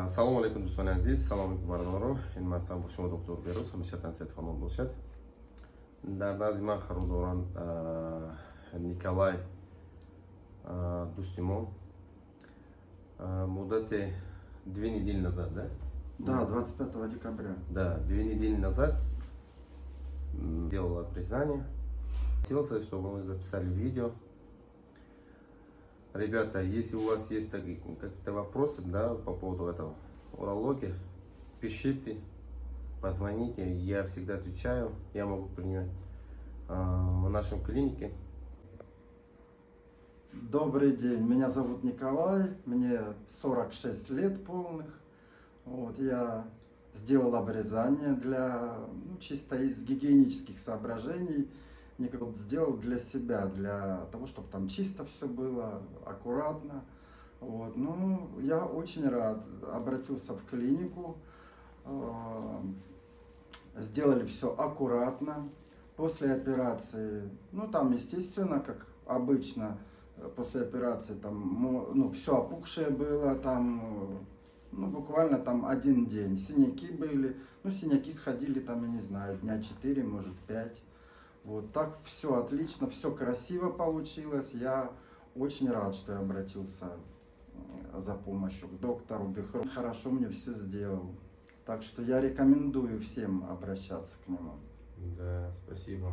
Assalomu alaykum do'stlar aziz, salom baradoro. این مثلا با شما دکتر بیروز همیشه تنسیت خانم باشد. در نزد من خریداران نیکолай دوستимон муддат 2 недели назад, да? Да, 25 декабря. Да, 2 недели назад делал признание. Хотелось, чтобы мы записали видео. Ребята, если у вас есть какие-то вопросы, да, по поводу этого урологии, пишите, позвоните, я всегда отвечаю, я могу принять в нашем клинике. Добрый день, меня зовут Николай, мне 46 лет полных. Вот, я сделал обрезание для, чисто из гигиенических соображений. Сделал для себя, для того, чтобы там чисто все было, аккуратно. Вот. Ну, я очень рад. Обратился в клинику, сделали все аккуратно. После операции, там, естественно, как обычно, после операции там, все опухшее было, там, буквально там 1 день. Синяки были, синяки сходили там, я не знаю, дня 4, может 5. Вот так все отлично, все красиво получилось. Я очень рад, что я обратился за помощью к доктору Бехру. Хорошо мне все сделал. Так что я рекомендую всем обращаться к нему. Да, спасибо.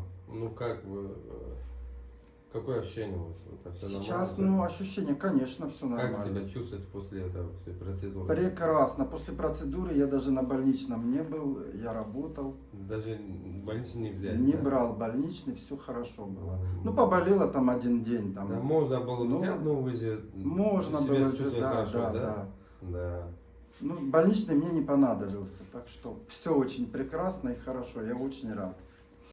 Какое ощущение у вас? Это все Сейчас, нормально? ощущение, конечно, все нормально. Как себя чувствуете после этого всей процедуры? Прекрасно. После процедуры я даже на больничном не был, я работал. Даже больничный не взять? Не да? брал больничный, все хорошо было. Поболело там 1 день. Там. Да, можно было взять, но вы же можно себя было чувствуете да, хорошо, да, да? да. Да. Больничный мне не понадобился, так что все очень прекрасно и хорошо, я очень рад.